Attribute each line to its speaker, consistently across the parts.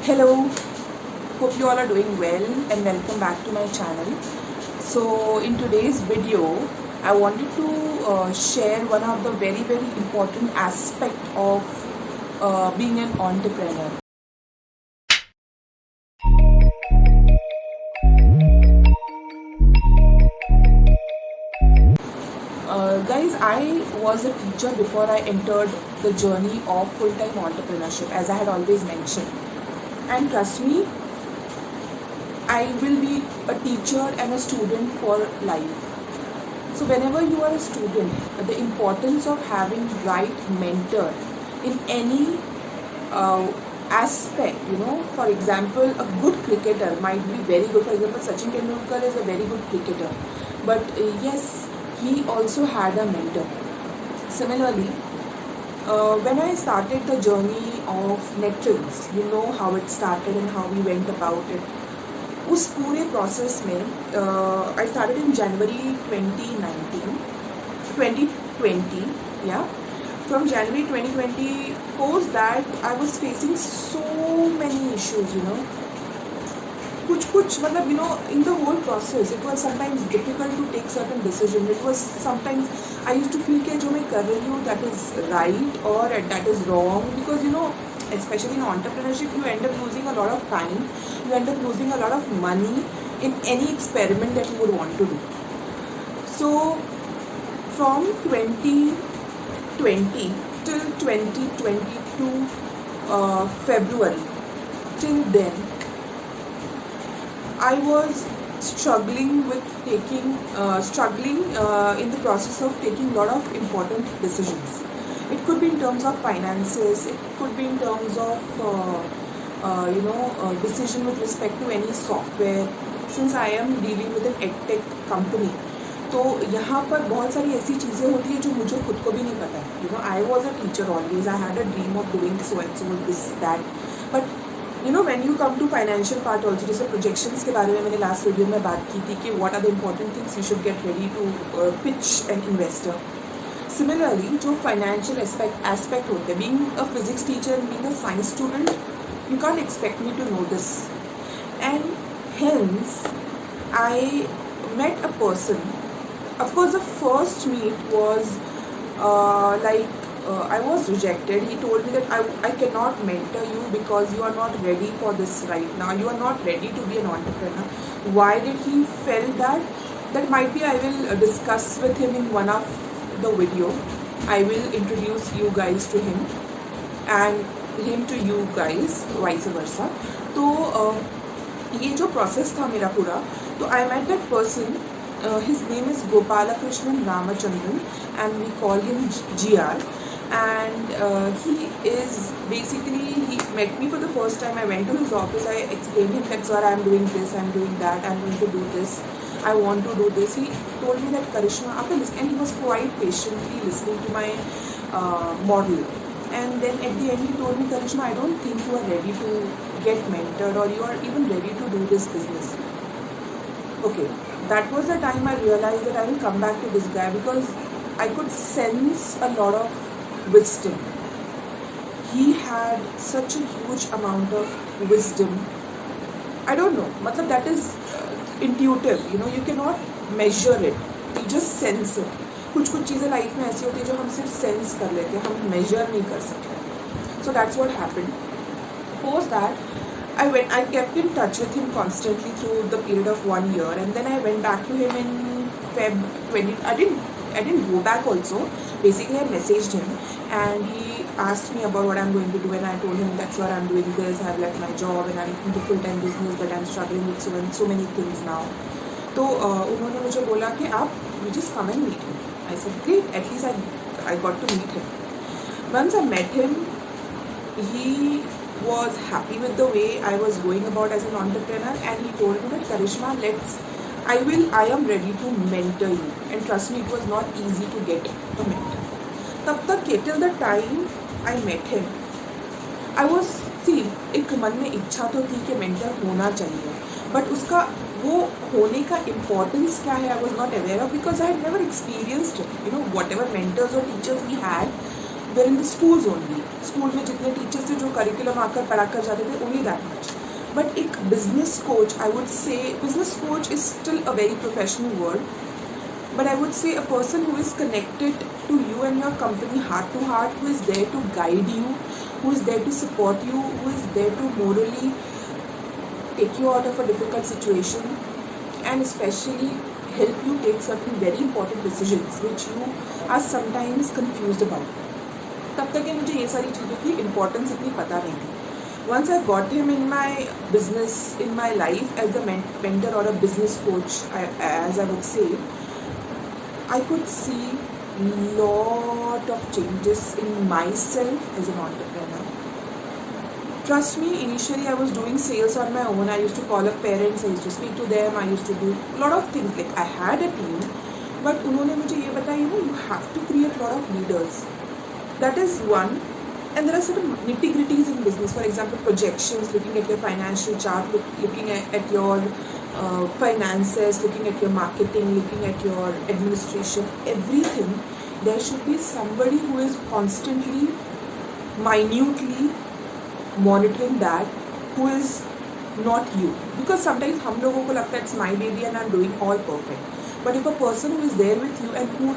Speaker 1: Hello, hope you all are doing well and welcome back to my channel. So in today's video, I wanted to share one of the very important aspect of being an entrepreneur. Guys, I was a teacher before I entered the journey of full-time entrepreneurship, as I had always mentioned. And trust me, I will be a teacher and a student for life. So whenever you are a student, the importance of having right mentor in any aspect, for example, a good cricketer might be very good. For example, Sachin Tendulkar is a very good cricketer, but yes, he also had a mentor. Similarly, when I started the journey of Netflix, you know how it started and how we went about it. उस पूरे process में I started in जनवरी 2020 या from January 2020 post that I was facing so many issues, कुछ मतलब in the whole process it was sometimes difficult to take certain decisions. It was sometimes I used to feel कि जो मैं कर रही हूँ that is right or that is wrong, because especially in entrepreneurship you end up losing a lot of time, you end up losing a lot of money in any experiment that you would want to do. So from 2020 till 2022 February, till then I was struggling in the process of taking a lot of important decisions. It could be in terms of finances, it could be in terms of decision with respect to any software. Since I am dealing with an edtech company, तो यहाँ पर बहुत सारी ऐसी चीज़ें होती है जो मुझे खुद को भी नहीं पता है. I was a teacher always. I had a dream of doing so and so, this that. But when you come to financial part also, जैसे projections के बारे में मैंने last video में बात की थी कि what are the important things you should get ready to pitch an investor. Similarly, जो financial aspect होते हैं, being a physics teacher and being a science student, you can't expect me to know this. And hence, I met a person. Of course, the first meet was I was rejected. He told me that I cannot mentor you because you are not ready for this right now. You are not ready to be an entrepreneur. Why did he felt that? That might be I will discuss with him in one of the video. I will introduce you guys to him and him to you guys, vice versa. तो ये जो process था मेरा पूरा, तो I met that person. His name is Gopalakrishnan Ramachandran and we call him GR. And he is basically, he met me for the first time. I went to his office, I explained him that sir, I am doing this, I am doing that, I am going to do this, I want to do this. He told me that Karishma, after listening, and he was quite patiently listening to my model. And then at the end he told me, Karishma, I don't think you are ready to get mentored or you are even ready to do this business. Okay, that was the time I realized that I will come back to this guy because I could sense a lot of wisdom. He had such a huge amount of wisdom. I don't know, matlab that is intuitive, you cannot measure it, you just sense it. कुछ चीज़ें life में ऐसी होती है जो हम सिर्फ sense कर लेते हैं, हम मेजर नहीं कर सकते. So that's what happened. Post that, I kept in touch with him constantly through the period of 1 year, and then I went back to him in Feb 20. I didn't go back also. Basically, I messaged him and he asked me about what I'm going to do, and I told him that's what I'm doing this. I've left my job and I'm into full-time business, but I'm struggling with so many things now. तो उन्होंने मुझे बोला कि आप you just come and meet him. I said great. At least I got to meet him. Once I met him, he was happy with the way I was going about as an entrepreneur, and he told me that Karishma, I am ready to mentor you. And trust me, it was not easy to get a mentor. तब तक till the time I met him, I was एक मन में इच्छा तो थी कि mentor होना चाहिए, but उसका वो होने का importance क्या है I was not aware of because I had never experienced it. Whatever mentors or teachers we had, where in the schools only, school में जितने टीचर्स थे जो करिकुलम आकर पढ़ा कर जाते थे ओनली दैट मच. बट एक business coach, I would say business coach is still a very professional word, but I would say a person who is connected to you and your company heart to heart, who is there to guide you, who is there to support you, who is there to morally take you out of a difficult situation, and especially help you take certain very important decisions which you are sometimes confused about. तब तक मुझे ये सारी चीज़ों की importance इतनी पता नहीं थी. Once I got him in my business, in my life as a mentor or a business coach, as I would say, I could see lot of changes in myself as an entrepreneur. Trust me, initially I was doing sales on my own. I used to call up parents, I used to speak to them, I used to do lot of things. Like I had a team, but उन्होंने मुझे ये बताया, you have to create lot of leaders. That is one. And there are certain nitty-gritties in business. For example, projections, looking at your financial chart, looking at your finances, looking at your marketing, looking at your administration, everything. There should be somebody who is constantly, minutely monitoring that, who is not you. Because sometimes हम लोगों को लगता है it's my baby and I'm doing all perfect. But if a person who is there with you and who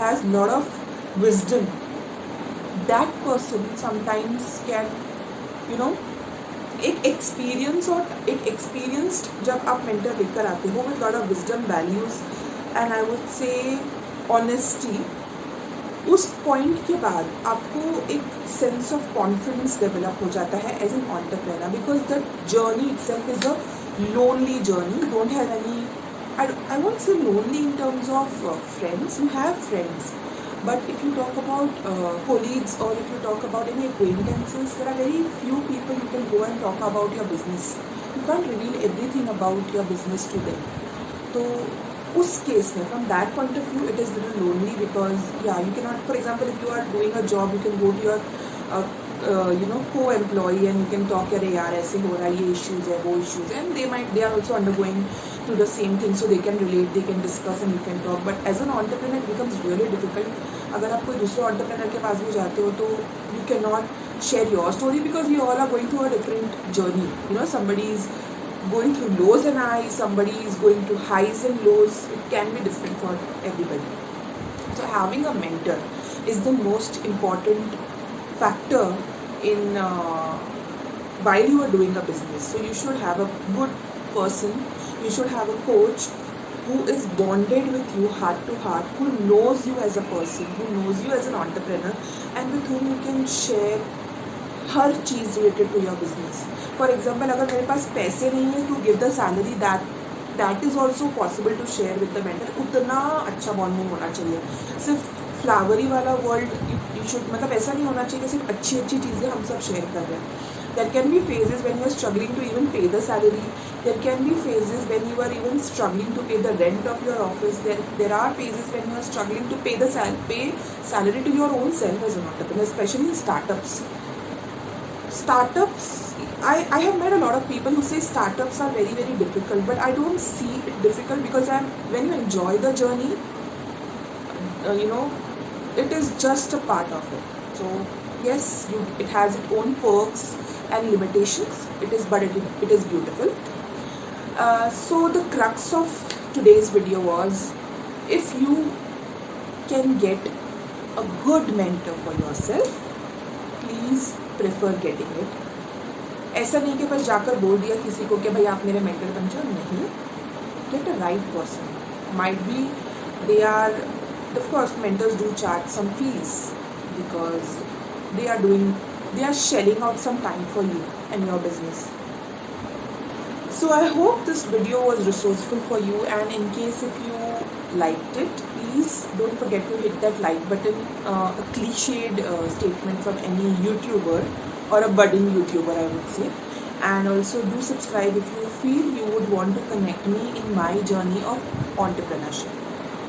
Speaker 1: has lot of wisdom, that person sometimes can, you know, एक experience और एक experienced जब आप mentor लेकर आते हो with lot of wisdom, values and I would say honesty, उस point के बाद आपको एक सेंस ऑफ कॉन्फिडेंस डेवलप हो जाता है as an entrepreneur. Because the journey itself is a lonely journey. You don't have any, I won't say lonely in terms of friends. You have friends. But if you talk about colleagues, or if you talk about any acquaintances, there are very few people you can go and talk about your business. You can't reveal everything about your business to them. So, उस case में, from that point of view, it is little lonely because yeah, you cannot. For example, if you are doing a job, you can go to your co-employee and you can talk, अरे यार ऐसे हो रहा है, ये issues है, वो issues है, and they are also undergoing to the same thing, so they can relate, they can discuss and you can talk. But as an entrepreneur it becomes really difficult. अगर आप कोई दूसरे entrepreneur के पास भी जाते हो तो you cannot share your story because we all are going through a different journey. You know, somebody is going through lows and highs, somebody is going through highs and lows. It can be different for everybody. So having a mentor is the most important factor in while you are doing a business. So you should have a good person, you should have a coach who is bonded with you heart to heart, who knows you as a person, who knows you as an entrepreneur, and with whom you can share her cheese related to your business. For example, अगर मेरे पास पैसे नहीं है to give the salary, that is also possible to share with the mentor. उतना अच्छा bonding होना चाहिए. सिर्फ फ्लावरी वाला वर्ल्ड you should, मतलब ऐसा नहीं होना चाहिए कि सिर्फ अच्छी अच्छी चीज़ें हम सब शेयर कर रहे हैं. There can be phases when you are struggling to even pay the salary. There can be phases when you are even struggling to pay the rent of your office. There are phases when you are struggling to pay salary to your own self as an entrepreneur, especially in startups. I have met a lot of people who say startups are very very difficult, but I don't see it difficult because when you enjoy the journey, it is just a part of it. So yes, it has its own perks and limitations. It is beautiful. So the crux of today's video was, if you can get a good mentor for yourself, please prefer getting it. ऐसा नहीं कि बस जाकर बोल दिया किसी को कि भाई आप मेरे मेंटर बन जाओ. नहीं, get a right person. Might be they are, of course mentors do charge some fees because they are shelling out some time for you and your business. So I hope this video was resourceful for you, and in case if you liked it, please don't forget to hit that like button. A cliched statement from any YouTuber or a budding YouTuber, I would say. And also do subscribe if you feel you would want to connect me in my journey of entrepreneurship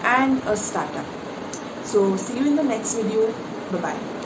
Speaker 1: and a startup. So see you in the next video. Bye bye.